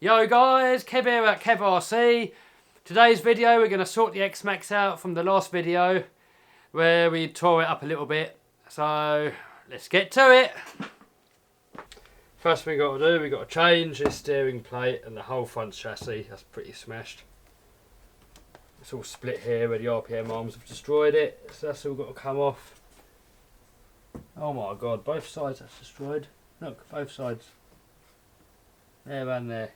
Yo guys, Kev here at KevRC. Today's video we're going to sort the X-Maxx out from the last video where we tore it up a little bit. So let's get to it. First thing we got to do, we got to change this steering plate and the whole front chassis. That's pretty smashed. It's all split here where the RPM arms have destroyed it. So that's all got to come off. Oh my god, both sides that's destroyed. Look, both sides. There and there.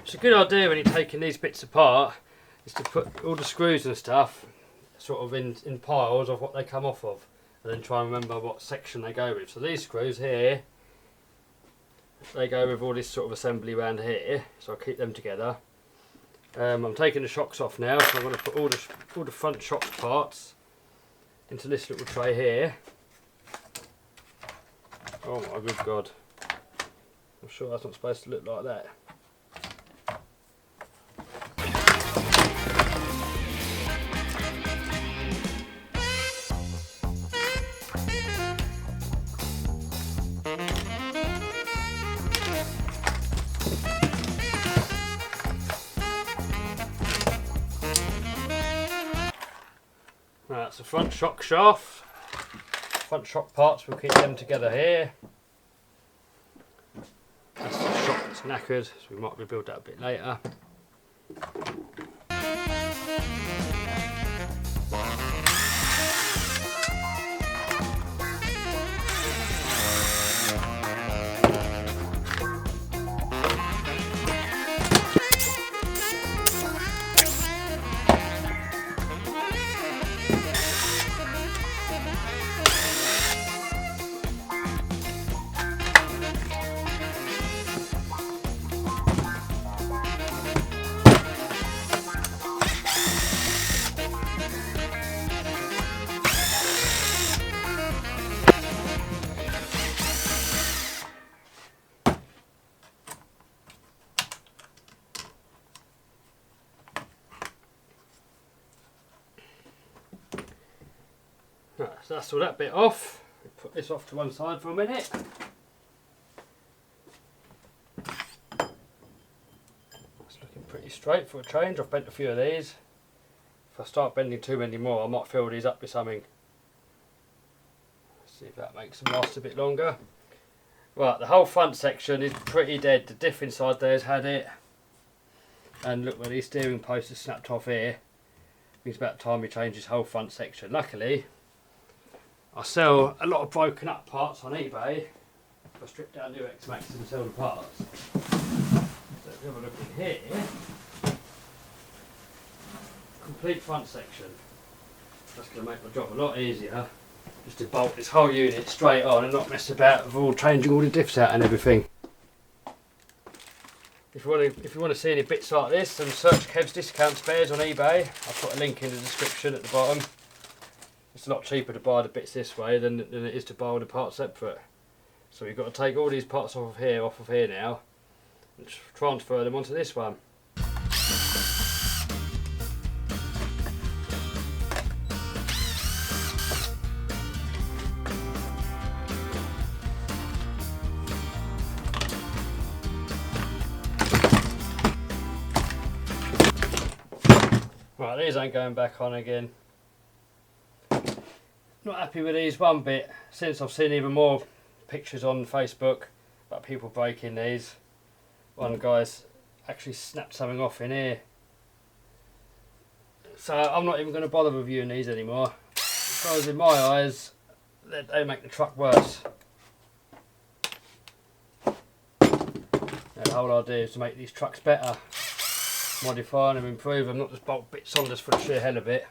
It's a good idea when you're taking these bits apart is to put all the screws and stuff sort of in piles of what they come off of, and then try and remember what section they go with. So these screws here, they go with all this sort of assembly around here, so I'll keep them together. I'm taking the shocks off now, so I'm going to put all the front shock parts into this little tray here. Oh my good god, I'm sure that's not supposed to look like that. Right, so front shock shaft, front shock parts, we'll keep them together here. That's the shock that's knackered, so we might rebuild that a bit later. Right, so that's all that bit off. Put this off to one side for a minute. It's looking pretty straight for a change. I've bent a few of these. If I start bending too many more, I might fill these up with something. Let's see if that makes them last a bit longer. Right, the whole front section is pretty dead. The diff inside there has had it. And look where these steering posts are snapped off here. It's about time we change this whole front section. Luckily, I sell a lot of broken up parts on eBay. I strip down new X-Maxx and sell the parts. So if you have a look in here, complete front section. That's going to make my job a lot easier. Just to bolt this whole unit straight on and not mess about with all changing all the diffs out and everything. If you want to see any bits like this, then search Kev's Discount Spares on eBay. I'll put a link in the description at the bottom. It's a lot cheaper to buy the bits this way than it is to buy all the parts separate. So we've got to take all these parts off of here now and transfer them onto this one. Right, these ain't going back on again. Not happy with these one bit, since I've seen even more pictures on Facebook about people breaking these. One guy's actually snapped something off in here. So I'm not even going to bother reviewing these anymore. Because in my eyes, they make the truck worse. The whole idea is to make these trucks better, modify them, improve them, not just bolt bits on just for the sheer hell of it.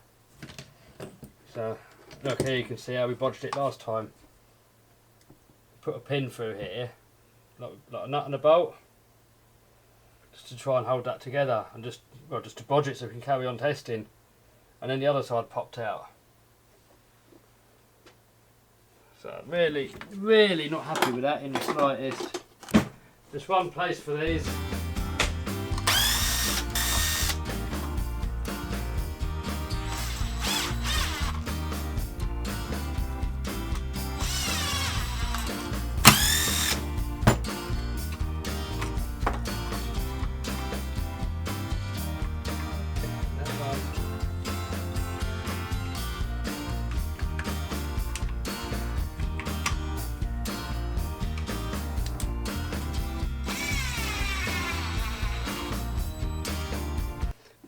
So look here, you can see how we bodged it last time. Put a pin through here, like a nut and a bolt, just to try and hold that together, and just to bodge it so we can carry on testing. And then the other side popped out. So really not happy with that in the slightest. There's one place for these.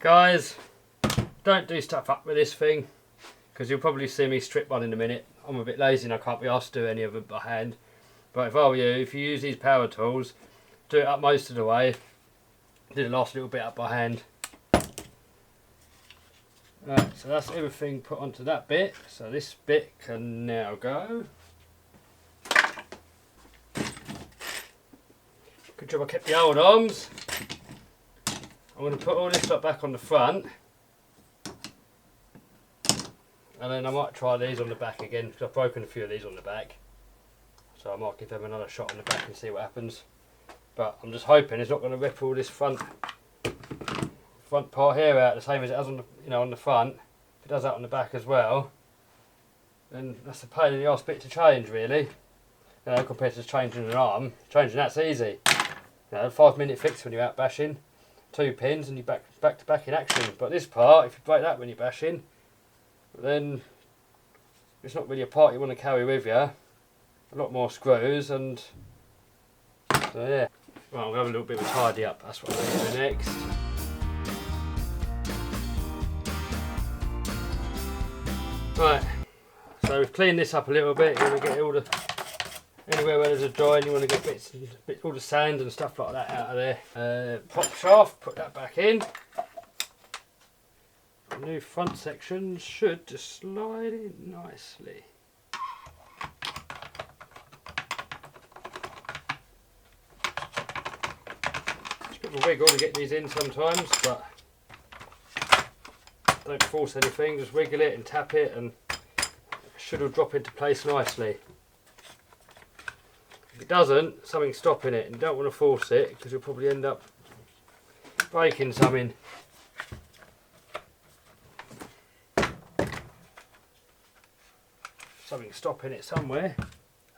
Guys, don't do stuff up with this thing, because you'll probably see me strip one in a minute. I'm a bit lazy and I can't be asked to do any of it by hand. But if I were you, if you use these power tools, do it up most of the way. Do the last little bit up by hand. Right, so that's everything put onto that bit. So this bit can now go. Good job I kept the old arms. I'm going to put all this stuff back on the front, and then I might try these on the back again, because I've broken a few of these on the back, so I might give them another shot on the back and see what happens. But I'm just hoping it's not going to rip all this front part here out the same as it has on the, on the front. If it does that on the back as well, then that's a pain in the arse bit to change, really. Compared to just changing an arm. Changing that's easy. 5-minute fix when you're out bashing. 2 pins and you're back to back in action. But this part, if you break that when you're bashing, then it's not really a part you want to carry with you. A lot more screws, and so yeah. Right, I'm going to have a little bit of a tidy up. That's what I'm going to do next. Right, so we've cleaned this up a little bit. You want to get all the anywhere where there's a joint, you want to get bits, all the sand and stuff like that out of there. Pop shaft, put that back in. The new front section should just slide in nicely. It's a bit of a wiggle to get these in sometimes, but don't force anything, just wiggle it and tap it, and it should all drop into place nicely. If it doesn't, something's stopping it, and you don't want to force it because you'll probably end up breaking something. Something's stopping it somewhere.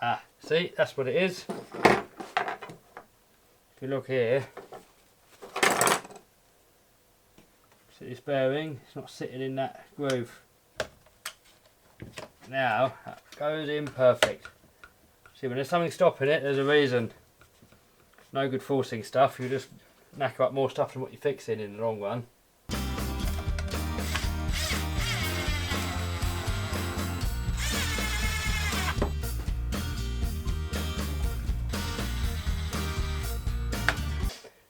Ah, see, that's what it is. If you look here, see this bearing, it's not sitting in that groove. Now, that goes in perfect. See, when there's something stopping it, there's a reason. No good forcing stuff, you just knacker up more stuff than what you're fixing in the long run.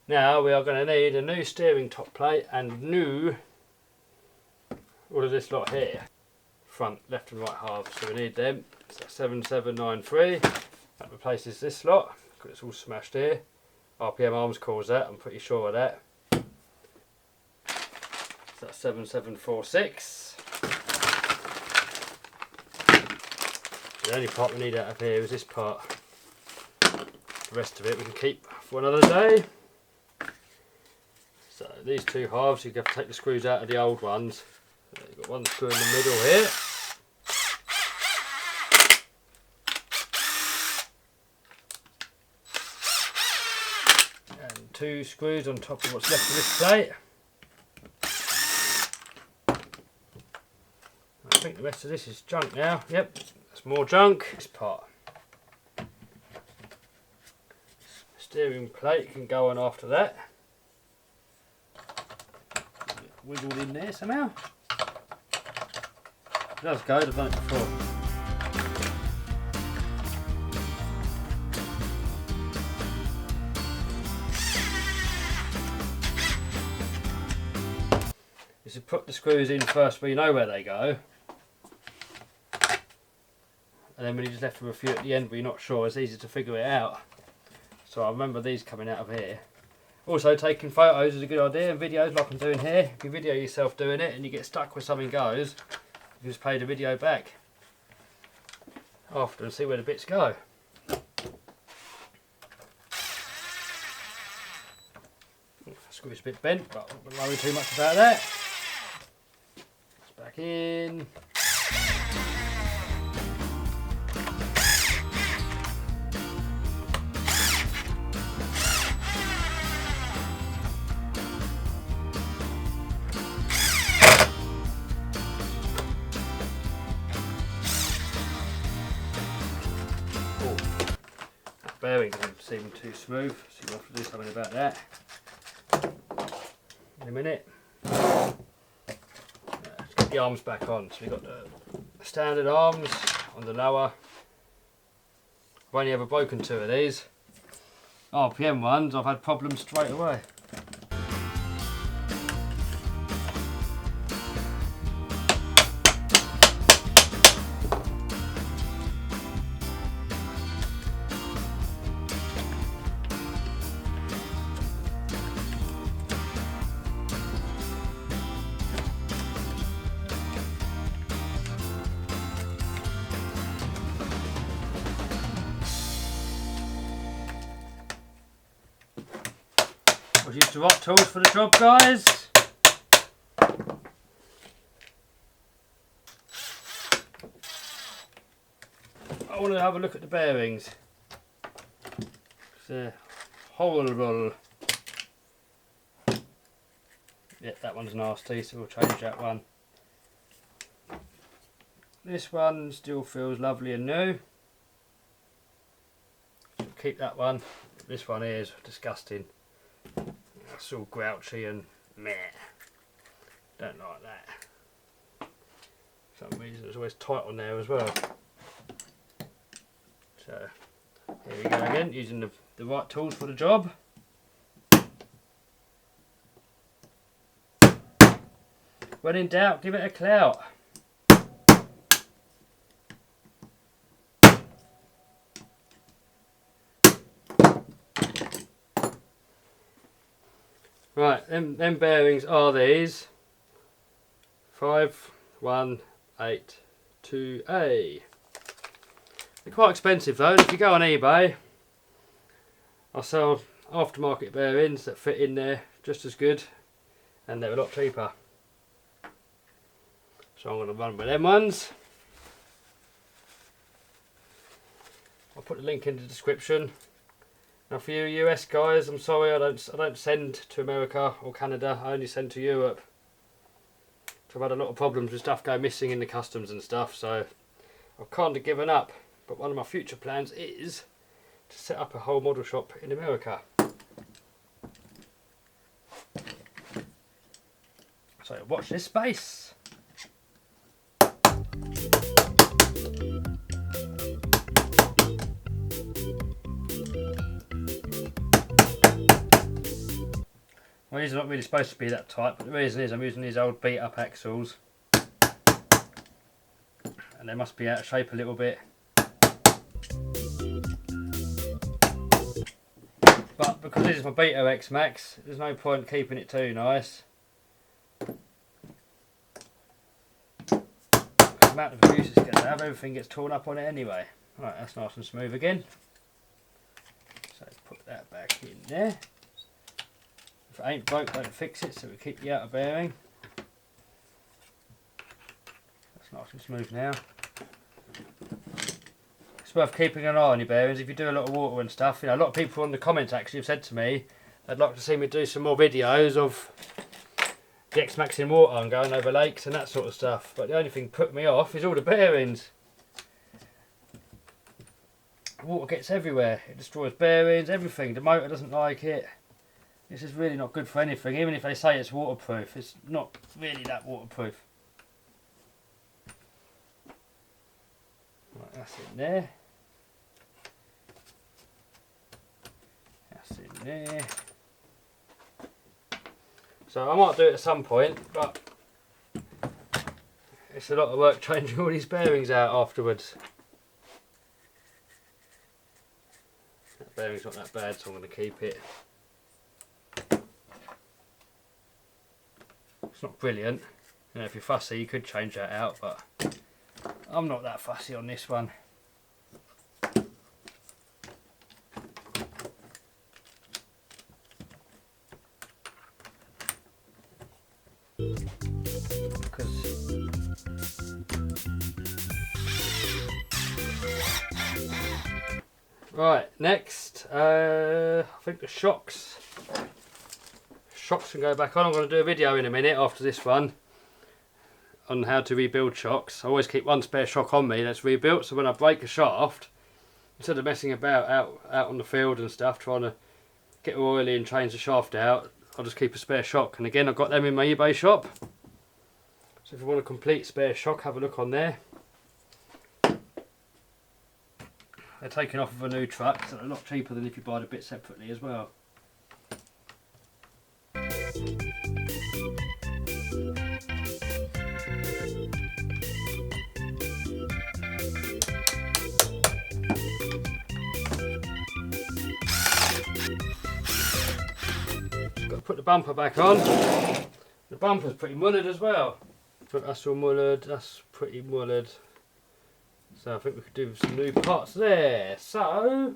Now we are going to need a new steering top plate and new, all of this lot here, front, left and right halves, so we need them. So 7793, that replaces this lot, because it's all smashed here. RPM Arms calls that, I'm pretty sure of that. So that's 7746. The only part we need out of here is this part. The rest of it we can keep for another day. So these two halves, you have to take the screws out of the old ones. So you've got one screw in the middle here. And 2 screws on top of what's left of this plate. I think the rest of this is junk now. Yep, that's more junk. This part. Steering plate can go on after that. Wiggled in there somehow. It does go, I've done it before. put the screws in first where you know where they go. And then when you just left with a few at the end but you're not sure, it's easy to figure it out. So I remember these coming out of here. Also, taking photos is a good idea, and videos like I'm doing here. If you video yourself doing it and you get stuck where something goes, you just play the video back after and see where the bits go. Screw's a bit bent, but I'm not worrying too much about that. It's back in. Oh, that bearing doesn't seem too smooth, so you'll have to do something about that in a minute. Let's get the arms back on. So we've got the standard arms on the lower. I've only ever broken 2 of these. RPM ones, I've had problems straight away. I've used the right tools for the job, guys. I want to have a look at the bearings. They're horrible. Yeah, that one's nasty, so we'll change that one. This one still feels lovely and new. So keep that one. This one here is disgusting. It's all grouchy and meh. Don't like that. For some reason it's always tight on there as well. So here we go again, using the right tools for the job. When in doubt, give it a clout. Right, them bearings are these 5182A. They're quite expensive though, and if you go on eBay, I sell aftermarket bearings that fit in there just as good, and they're a lot cheaper. So I'm going to run with them ones. I'll put the link in the description. Now for you US guys, I'm sorry I don't send to America or Canada, I only send to Europe. So I've had a lot of problems with stuff going missing in the customs and stuff, so I've kind of given up. But one of my future plans is to set up a whole model shop in America. So watch this space. Well, these are not really supposed to be that tight, but the reason is I'm using these old beat up axles and they must be out of shape a little bit. But because this is my beta X-Maxx, there's no point keeping it too nice. The amount of abuse it's going to have, everything gets torn up on it anyway. Right, that's nice and smooth again. So put that back in there. If it ain't broke, don't fix it, so we keep the outer bearing. That's nice and smooth now. It's worth keeping an eye on your bearings if you do a lot of water and stuff. You know, a lot of people on the comments actually have said to me they'd like to see me do some more videos of the X-Maxx in water and going over lakes and that sort of stuff. But the only thing put me off is all the bearings. Water gets everywhere. It destroys bearings, everything. The motor doesn't like it. This is really not good for anything. Even if they say it's waterproof, it's not really that waterproof. Right, that's in there. That's in there. So I might do it at some point, but It's a lot of work changing all these bearings out afterwards. That bearing's not that bad, so I'm going to keep it. It's not brilliant. You know, if you're fussy, you could change that out, but I'm not that fussy on this one. Right, next, I think the shocks. Shocks can go back on. I'm going to do a video in a minute after this one on how to rebuild shocks. I always keep one spare shock on me that's rebuilt, so when I break a shaft, instead of messing about out on the field and stuff, trying to get oily and change the shaft out, I'll just keep a spare shock. And again, I've got them in my eBay shop. So if you want a complete spare shock, have a look on there. They're taken off of a new truck, so they're a lot cheaper than if you buy the bit separately as well. Got to put the bumper back on. The bumper's pretty mullered as well. But that's all mullered, that's pretty mullered. So I think we could do some new parts there. So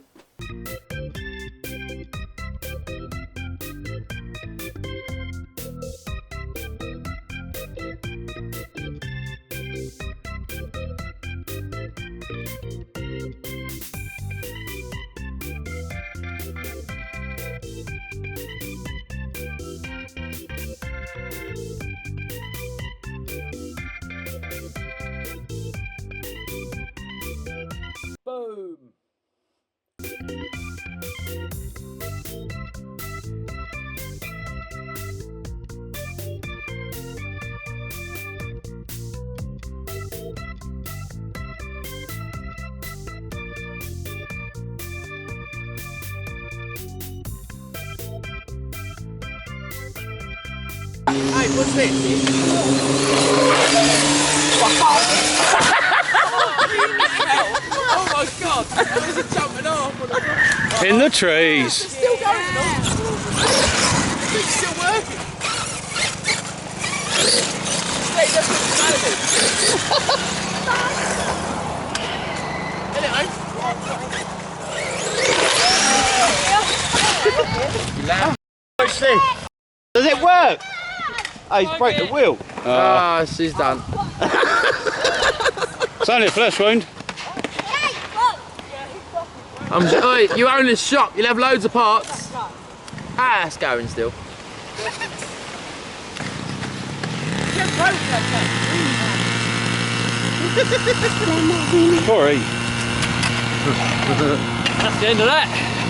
boom. Hey, what's this? Oh my god! There's a jumping off. In the trees. It's still going on. It's still working. Hey, that's what's Does it work? Oh, he's broke the wheel. Ah, she's done. It's only a flesh wound. Oi, you own this shop, you'll have loads of parts. Ah, it's going still. Corey. That's the end of that.